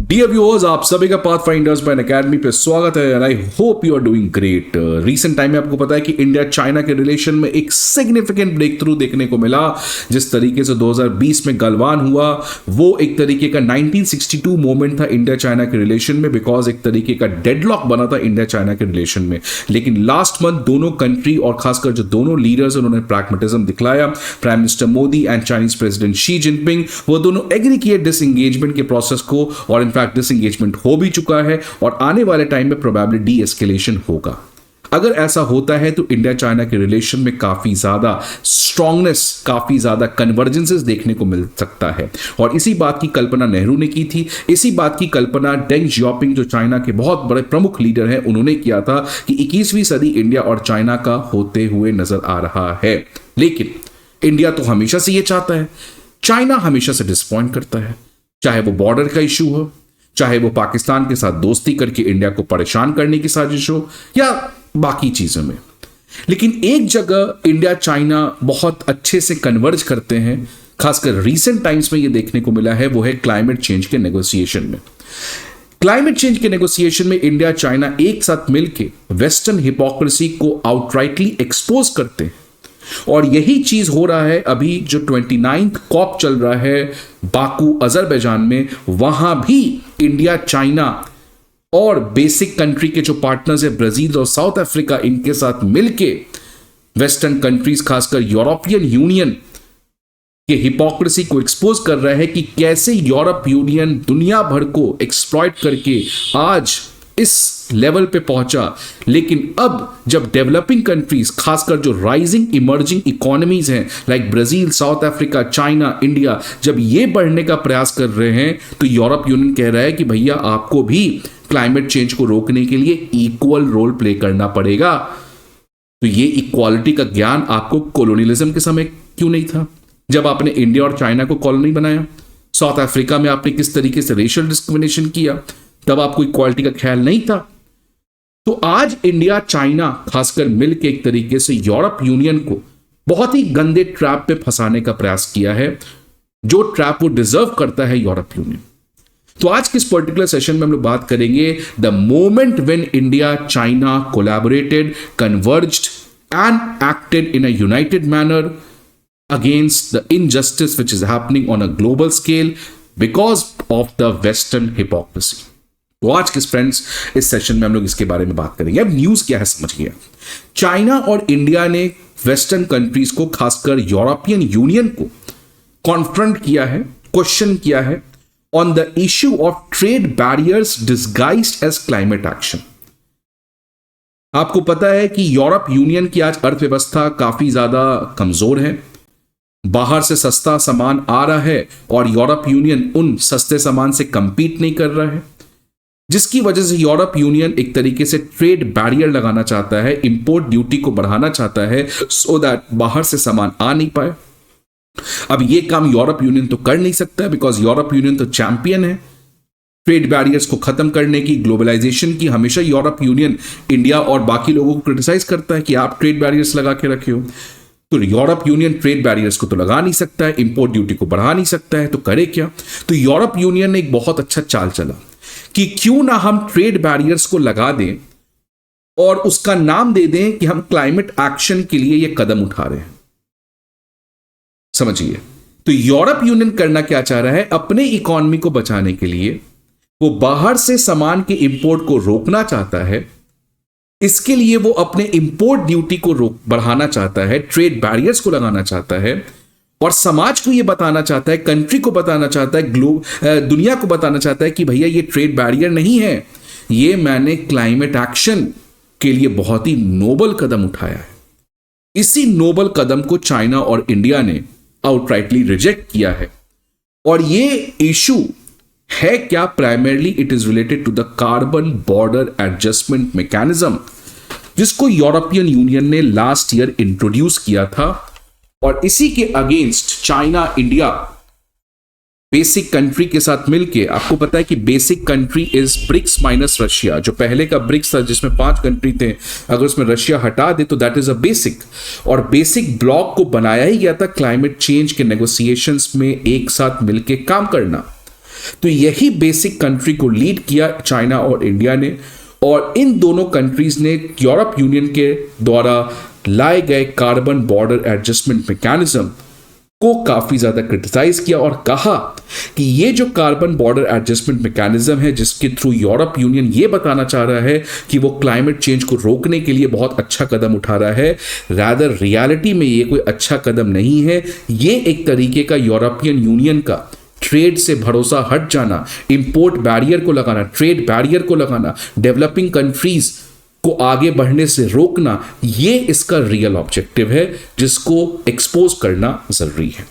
Dear viewers, आप सभी का पाथफाइंडर्स बाय अकेडमी पे स्वागत है and I hope you are doing great. Recent time में आपको पता है कि इंडिया चाइना के रिलेशन में एक सिग्निफिकेंट ब्रेक थ्रू देखने को मिला। जिस तरीके से 2020 में गलवान हुआ वो एक तरीके का 1962 मोमेंट था इंडिया चाइना के रिलेशन में, बिकॉज एक तरीके का डेडलॉक बना था इंडिया चाइना के रिलेशन में। लेकिन लास्ट मंथ दोनों कंट्री और खासकर जो दोनों लीडर्स उन्होंने प्रैग्मेटिज्म दिखलाया, prime minister Modi and Chinese president Xi Jinping, वो दोनों एग्री किए डिसएंगेजमेंट के प्रोसेस को और इनफैक्ट डिसएंगेजमेंट हो भी चुका है और आने वाले टाइम में प्रोबेबली डी एस्केलेशन होगा। अगर ऐसा होता है तो इंडिया चाइना के रिलेशन में काफी ज्यादा स्ट्रांगनेस, काफी ज्यादा कन्वर्जेंसेस देखने को मिल सकता है। और इसी बात की कल्पना नेहरू ने की थी, इसी बात की कल्पना डेंग जियाओपिंग जो चाइना के बहुत बड़े प्रमुख लीडर हैं उन्होंने किया था कि 21वीं सदी इंडिया और चाइना का होते हुए नजर आ रहा है। लेकिन इंडिया तो हमेशा से ये चाहता है, चाइना हमेशा से डिसअपॉइंट करता है, चाहे वो बॉर्डर का इशू हो, चाहे वो पाकिस्तान के साथ दोस्ती करके इंडिया को परेशान करने की साजिश हो या बाकी चीजों में। लेकिन एक जगह इंडिया चाइना बहुत अच्छे से कन्वर्ज करते हैं, खासकर रीसेंट टाइम्स में ये देखने को मिला है, वो है क्लाइमेट चेंज के नेगोशिएशन में। क्लाइमेट चेंज के नेगोशिएशन में इंडिया चाइना एक साथ मिलकर वेस्टर्न हिपोक्रेसी को आउटराइटली एक्सपोज करते हैं और यही चीज हो रहा है अभी जो 29th कॉप चल रहा है बाकू अजरबैजान में। वहां भी इंडिया चाइना और बेसिक कंट्री के जो पार्टनर्स है ब्राजील और साउथ अफ्रीका, इनके साथ मिलके वेस्टर्न कंट्रीज खासकर यूरोपियन यूनियन के हिपोक्रेसी को एक्सपोज कर रहा है कि कैसे यूरोप यूनियन दुनिया भर को एक्सप्लॉइट करके आज इस लेवल पे पहुंचा। लेकिन अब जब डेवलपिंग कंट्रीज खासकर जो राइजिंग इमर्जिंग इकोनॉमीज हैं like Brazil, south Africa, China, India, जब ये बढ़ने का प्रयास कर रहे हैं तो यूरोप यूनियन कह रहा है कि भैया आपको भी क्लाइमेट चेंज को रोकने के लिए इक्वल रोल प्ले करना पड़ेगा। तो ये इक्वालिटी का ज्ञान आपको कोलोनियलिज्म के समय क्यों नहीं था, जब आपने इंडिया और चाइना को कॉलोनी बनाया? साउथ अफ्रीका में आपने किस तरीके से रेशियल डिस्क्रिमिनेशन किया, तब आपको इक्वालिटी का ख्याल नहीं था। तो आज इंडिया चाइना खासकर मिलकर एक तरीके से यूरोप यूनियन को बहुत ही गंदे ट्रैप पे फंसाने का प्रयास किया है, जो ट्रैप वो डिजर्व करता है यूरोप यूनियन। तो आज के इस पर्टिकुलर सेशन में हम लोग बात करेंगे the moment when India China collaborated, converged and acted in a united manner against the injustice which is happening on a global scale because of the western hypocrisy। तो आज किस फ्रेंड्स इस session में हम लोग इसके बारे में बात करेंगे। अब न्यूज क्या है समझिए, चाइना और इंडिया ने वेस्टर्न कंट्रीज को खासकर यूरोपियन यूनियन को कॉन्फ्रंट किया है, क्वेश्चन किया है on the issue of trade barriers disguised as climate action. आपको पता है कि यूरोप यूनियन की आज अर्थव्यवस्था काफी ज्यादा कमजोर है, बाहर से सस्ता सामान आ रहा है और यूरोप यूनियन उन सस्ते सामान से कंपीट नहीं कर रहा है, जिसकी वजह से यूरोप यूनियन एक तरीके से ट्रेड बैरियर लगाना चाहता है, इंपोर्ट ड्यूटी को बढ़ाना चाहता है सो दैट बाहर से सामान आ नहीं पाए। अब ये काम यूरोप यूनियन तो कर नहीं सकता बिकॉज यूरोप यूनियन तो चैंपियन है ट्रेड बैरियर्स को खत्म करने की, ग्लोबलाइजेशन की। हमेशा यूरोप यूनियन इंडिया और बाकी लोगों को क्रिटिसाइज करता है कि आप ट्रेड बैरियर्स लगा के रखे हो। तो यूरोप यूनियन ट्रेड बैरियर्स को तो लगा नहीं सकता है, इंपोर्ट ड्यूटी को बढ़ा नहीं सकता है, तो करे क्या? तो यूरोप यूनियन ने एक बहुत अच्छा चाल चला कि क्यों ना हम ट्रेड बैरियर्स को लगा दें और उसका नाम दे दें कि हम क्लाइमेट एक्शन के लिए ये कदम उठा रहे हैं। समझिए, तो यूरोप यूनियन करना क्या चाह रहा है, अपने इकोनॉमी को बचाने के लिए वो बाहर से सामान के इंपोर्ट को रोकना चाहता है। इसके लिए वो अपने इंपोर्ट ड्यूटी को बढ़ाना चाहता है, ट्रेड बैरियर्स को लगाना चाहता है और समाज को ये बताना चाहता है, कंट्री को बताना चाहता है, दुनिया को बताना चाहता है कि भैया ये ट्रेड बैरियर नहीं है, ये मैंने क्लाइमेट एक्शन के लिए बहुत ही नोबल कदम उठाया है। इसी नोबल कदम को चाइना और इंडिया ने आउटराइटली रिजेक्ट किया है और ये इशू है क्या, primarily it is related to the carbon border adjustment mechanism, जिसको यूरोपियन यूनियन ने लास्ट ईयर इंट्रोड्यूस किया था। और इसी के against China, India BASIC country के साथ मिलके, आपको पता है कि BASIC country is BRICS minus Russia. जो पहले का ब्रिक्स था जिसमें 5 कंट्री थे, अगर उसमें रशिया हटा दे तो दैट इज अ बेसिक। और बेसिक ब्लॉक को बनाया ही गया था क्लाइमेट चेंज के नेगोशिएशंस में एक साथ मिलके काम करना। तो यही बेसिक कंट्री को लीड किया चाइना और इंडिया ने, और इन दोनों कंट्रीज ने यूरोप यूनियन के द्वारा लाए गए कार्बन बॉर्डर एडजस्टमेंट मैकेनिज्म को काफी ज्यादा क्रिटिसाइज किया और कहा कि ये जो कार्बन बॉर्डर एडजस्टमेंट मैकेनिज्म है, जिसके थ्रू यूरोप यूनियन ये बताना चाह रहा है कि वो क्लाइमेट चेंज को रोकने के लिए बहुत अच्छा कदम उठा रहा है, रादर रियलिटी में ये कोई अच्छा कदम नहीं है। ये एक तरीके का यूरोपियन यूनियन का ट्रेड से भरोसा हट जाना, इंपोर्ट बैरियर को लगाना, ट्रेड बैरियर को लगाना, डेवलपिंग कंट्रीज को आगे बढ़ने से रोकना, ये इसका रियल ऑब्जेक्टिव है जिसको एक्सपोज करना जरूरी है।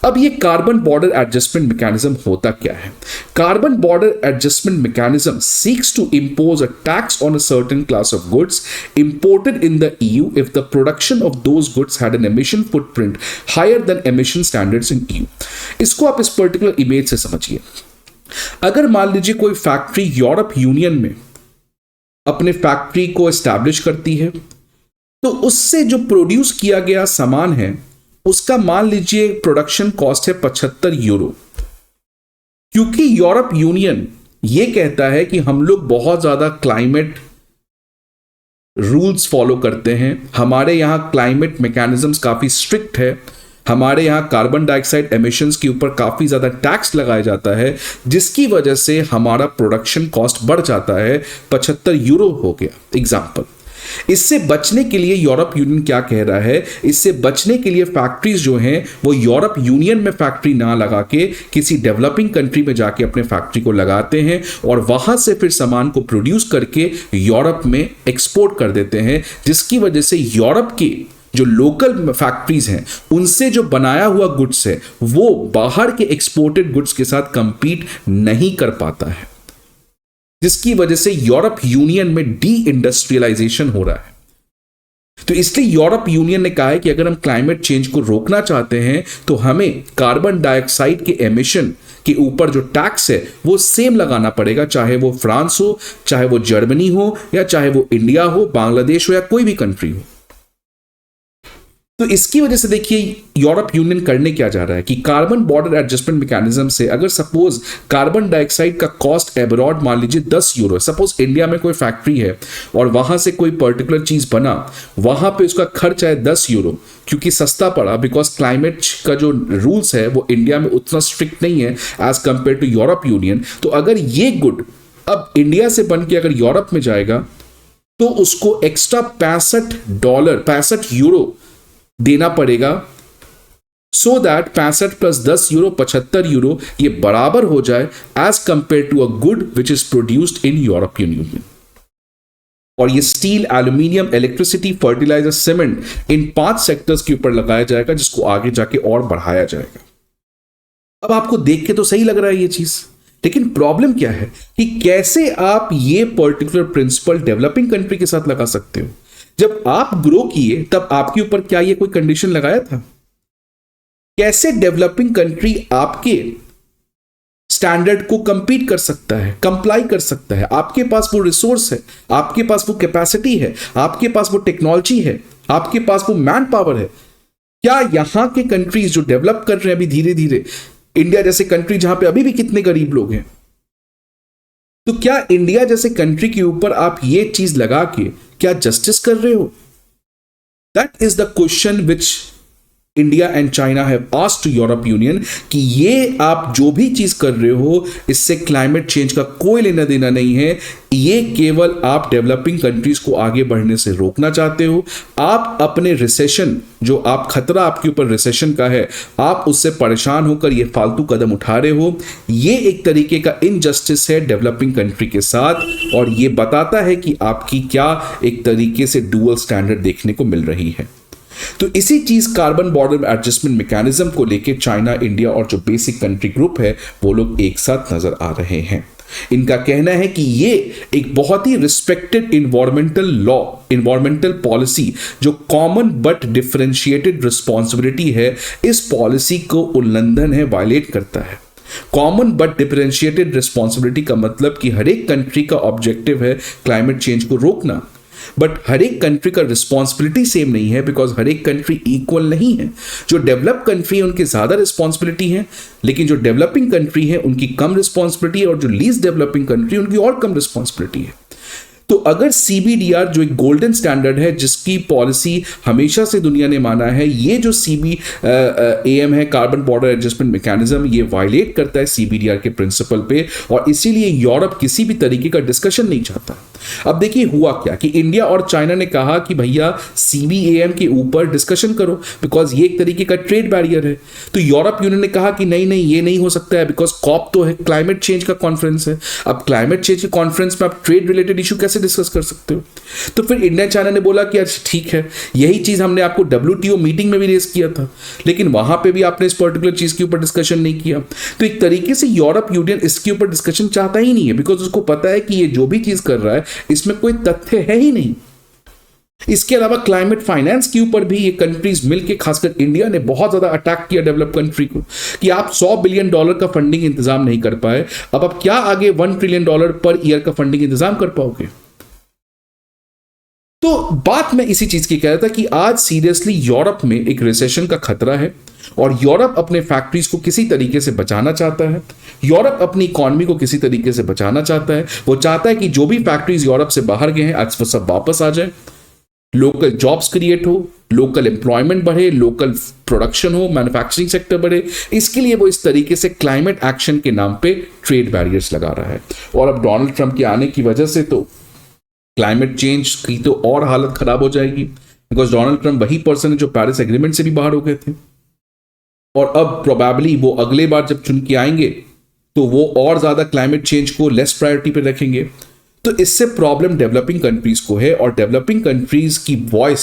अब ये कार्बन बॉर्डर एडजस्टमेंट मैकेनिज्म होता क्या है? Carbon border adjustment mechanism seeks to impose a tax on a certain class of goods imported in the EU if the production of those goods had an emission footprint higher than emission standards in EU। इसको आप इस particular image से समझिए। अगर मान लीजिए कोई factory Europe union में अपने फैक्ट्री को एस्टैब्लिश करती है, तो उससे जो प्रोड्यूस किया गया सामान है उसका मान लीजिए प्रोडक्शन कॉस्ट है 75 यूरो। क्योंकि यूरोप यूनियन ये कहता है कि हम लोग बहुत ज्यादा क्लाइमेट रूल्स फॉलो करते हैं, हमारे यहां क्लाइमेट मैकेनिज्म्स काफी स्ट्रिक्ट है, हमारे यहां कार्बन डाइऑक्साइड एमिशंस के ऊपर काफी ज्यादा टैक्स लगाया जाता है, जिसकी वजह से हमारा प्रोडक्शन कॉस्ट बढ़ जाता है, 75 यूरो हो गया एग्जांपल। इससे बचने के लिए यूरोप यूनियन क्या कह रहा है? इससे बचने के लिए फैक्ट्रीज जो हैं वो यूरोप यूनियन में फैक्ट्री ना लगा के किसी डेवलपिंग कंट्री में जाके अपने फैक्ट्री को लगाते हैं और वहां से फिर सामान को प्रोड्यूस करके यूरोप में एक्सपोर्ट कर देते हैं, जिसकी वजह से यूरोप की जो लोकल फैक्ट्रीज हैं उनसे जो बनाया हुआ गुड्स है वो बाहर के एक्सपोर्टेड गुड्स के साथ कंपीट नहीं कर पाता है, जिसकी वजह से यूरोप यूनियन में डी इंडस्ट्रियलाइजेशन हो रहा है। तो इसलिए यूरोप यूनियन ने कहा है कि अगर हम क्लाइमेट चेंज को रोकना चाहते हैं तो हमें कार्बन डाइऑक्साइड के एमिशन के ऊपर जो टैक्स है वो सेम लगाना पड़ेगा, चाहे वो फ्रांस हो, चाहे वो जर्मनी हो, या चाहे वो इंडिया हो, बांग्लादेश हो, या कोई भी कंट्री हो। तो इसकी वजह से देखिए यूरोप यूनियन करने क्या जा रहा है कि कार्बन बॉर्डर एडजस्टमेंट मैकेनिज्म से अगर सपोज कार्बन डाइऑक्साइड का कॉस्ट एब्रॉड मान लीजिए 10 यूरो, सपोज इंडिया में कोई फैक्ट्री है और वहां से कोई पर्टिकुलर चीज बना, वहां पे उसका खर्च है 10 यूरो क्योंकि सस्ता पड़ा, बिकॉज क्लाइमेट का जो रूल्स है वो इंडिया में उतना स्ट्रिक्ट नहीं है as compare to Europe Union. तो अगर ये गुड अब इंडिया से बन के अगर यूरोप में जाएगा तो उसको एक्स्ट्रा $65 यूरो देना पड़ेगा, so that 65 plus 10 euro 75 euro ये बराबर हो जाए as compare to a good which is produced in European Union. और ये steel, aluminium, electricity, fertiliser, cement in 5 sectors के ऊपर लगाया जाएगा, जिसको आगे जाके और बढ़ाया जाएगा। अब आपको देख के तो सही लग रहा है ये चीज, लेकिन प्रॉब्लम क्या है कि कैसे आप ये पर्टिकुलर प्रिंसिपल डेवलपिंग कंट्री के साथ लगा सकते हो? जब आप ग्रो किए तब आपके ऊपर क्या ये कोई कंडीशन लगाया था? कैसे डेवलपिंग कंट्री आपके स्टैंडर्ड को कंपीट कर सकता है, कंप्लाई कर सकता है? आपके पास वो रिसोर्स है, आपके पास वो कैपेसिटी है, आपके पास वो टेक्नोलॉजी है, आपके पास वो मैन पावर है। क्या यहां के कंट्रीज जो डेवलप कर रहे हैं अभी धीरे धीरे, इंडिया जैसे कंट्री जहां पे अभी भी कितने गरीब लोग हैं, तो क्या इंडिया जैसे कंट्री के ऊपर आप ये चीज लगा के क्या जस्टिस कर रहे हो? That is the question which India and China have asked to Europe Union कि ये आप जो भी चीज कर रहे हो इससे क्लाइमेट चेंज का कोई लेना देना नहीं है, ये केवल आप डेवलपिंग कंट्रीज को आगे बढ़ने से रोकना चाहते हो। आप अपने रिसेशन, जो आप खतरा आपके ऊपर रिसेशन का है, आप उससे परेशान होकर ये फालतू कदम उठा रहे हो। ये एक तरीके का इनजस्टिस है डेवलपिंग कंट्री के साथ, और ये बताता है कि आपकी क्या एक तरीके से डुअल स्टैंडर्ड देखने को मिल रही है। तो इसी चीज कार्बन बॉर्डर एडजस्टमेंट मैकेनिज्म को लेके चाइना, इंडिया और जो बेसिक कंट्री ग्रुप है वो लोग एक साथ नजर आ रहे हैं। इनका कहना है कि ये एक बहुत ही respected environmental law, environmental policy जो कॉमन बट डिफरेंशिएटेड रिस्पॉन्सिबिलिटी है, इस पॉलिसी को उल्लंघन है, वायलेट करता है। कॉमन बट डिफरेंशिएटेड रिस्पॉन्सिबिलिटी का मतलब कि हर एक कंट्री का ऑब्जेक्टिव है क्लाइमेट चेंज को रोकना, बट हर एक कंट्री का रिस्पॉन्सिबिलिटी सेम नहीं है, बिकॉज हर एक कंट्री इक्वल नहीं है। जो डेवलप कंट्री है उनकी ज़्यादा रिस्पॉन्सिबिलिटी है, लेकिन जो डेवलपिंग कंट्री है उनकी कम रिस्पॉन्सिबिलिटी है, और जो लीस्ट डेवलपिंग कंट्री उनकी और कम रिस्पॉन्सिबिलिटी है। तो अगर CBDR जो एक गोल्डन स्टैंडर्ड है, जिसकी पॉलिसी हमेशा से दुनिया ने माना है, ये जो CBAM है, कार्बन बॉर्डर एडजस्टमेंट मैकेनिज्म, ये वायलेट करता है CBDR के प्रिंसिपल पे, और इसीलिए यूरोप किसी भी तरीके का डिस्कशन नहीं चाहता। अब देखिए हुआ क्या कि इंडिया और चाइना ने कहा कि भैया CBAM के ऊपर डिस्कशन करो, बिकॉज ये एक तरीके का ट्रेड बैरियर है। तो यूरोप यूनियन ने कहा कि नहीं नहीं, ये नहीं हो सकता है, बिकॉज कॉप तो है, क्लाइमेट चेंज का कॉन्फ्रेंस है। अब क्लाइमेट चेंज के कॉन्फ्रेंस में आप ट्रेड रिलेटेड इशू कैसे डिस्कस कर सकते हो? तो फिर इंडिया चाइना ने बोला कि अच्छा ठीक है, यही चीज हमने आपको WTO मीटिंग में भी रेस किया था, लेकिन वहां पे भी आपने इस पर्टिकुलर चीज के ऊपर डिस्कशन नहीं किया। तो एक तरीके से यूरोप यूनियन इसके ऊपर डिस्कशन चाहता ही नहीं है, बिकॉज उसको पता है कि ये जो भी चीज कर रहा है इसमें कोई तथ्य है ही नहीं। इसके अलावा क्लाइमेट फाइनेंस के ऊपर भी ये कंट्रीज मिलके, खासकर इंडिया ने बहुत ज्यादा अटैक किया डेवलप कंट्री को कि आप $100 बिलियन का फंडिंग इंतजाम नहीं कर पाए, अब आप क्या आगे $1 ट्रिलियन पर ईयर का फंडिंग इंतजाम कर पाओगे? तो बात मैं इसी चीज की कह रहा था कि आज सीरियसली यूरोप में एक रिसेशन का खतरा है, और यूरोप अपने फैक्ट्रीज को किसी तरीके से बचाना चाहता है। यूरोप अपनी इकोनॉमी को किसी तरीके से बचाना चाहता है। वो चाहता है कि जो भी फैक्ट्रीज यूरोप से बाहर गए हैं आज वो सब वापस आ जाए, लोकल जॉब्स क्रिएट हो, लोकल एम्प्लॉयमेंट बढ़े, लोकल प्रोडक्शन हो, मैन्युफैक्चरिंग सेक्टर बढ़े। इसके लिए वो इस तरीके से क्लाइमेट एक्शन के नाम पे ट्रेड बैरियर्स लगा रहा है। और अब डोनाल्ड ट्रंप के आने की वजह से तो क्लाइमेट चेंज की तो और हालत खराब हो जाएगी, बिकॉज डोनाल्ड ट्रंप वही पर्सन है जो पेरिस एग्रीमेंट से भी बाहर हो गए थे, और अब प्रोबेबली वो अगले बार जब चुन के आएंगे तो वो और ज्यादा क्लाइमेट चेंज को लेस प्रायोरिटी पे रखेंगे। तो इससे प्रॉब्लम डेवलपिंग कंट्रीज को है, और डेवलपिंग कंट्रीज की वॉइस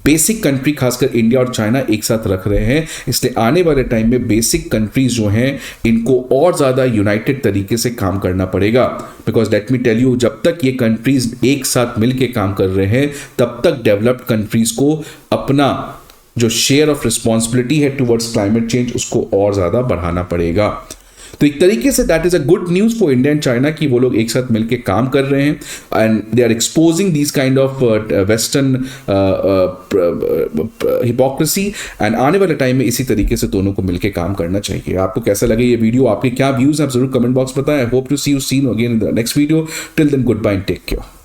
बेसिक कंट्री खासकर इंडिया और चाइना एक साथ रख रहे हैं। इसलिए आने वाले टाइम में बेसिक कंट्रीज जो हैं इनको और ज्यादा यूनाइटेड तरीके से काम करना पड़ेगा, because let me tell you, जब तक ये कंट्रीज एक साथ मिलकर काम कर रहे हैं तब तक डेवलप्ड कंट्रीज को अपना जो शेयर ऑफ रिस्पॉन्सिबिलिटी है टुवर्ड्स क्लाइमेट चेंज उसको और ज्यादा बढ़ाना पड़ेगा। तो एक तरीके say that is a good news for India and China कि वो लोग एक साथ मिलकर काम कर रहे हैं, and they are exposing this kind of western hypocrisy, and आने वाले टाइम में इसी तरीके से दोनों को मिलकर काम करना चाहिए। आपको कैसा लगे ये वीडियो, आपके क्या व्यूज हैं आप जरूर कमेंट बॉक्स बताएं। I hope to see you seen again in the next video. Till then goodbye and take care.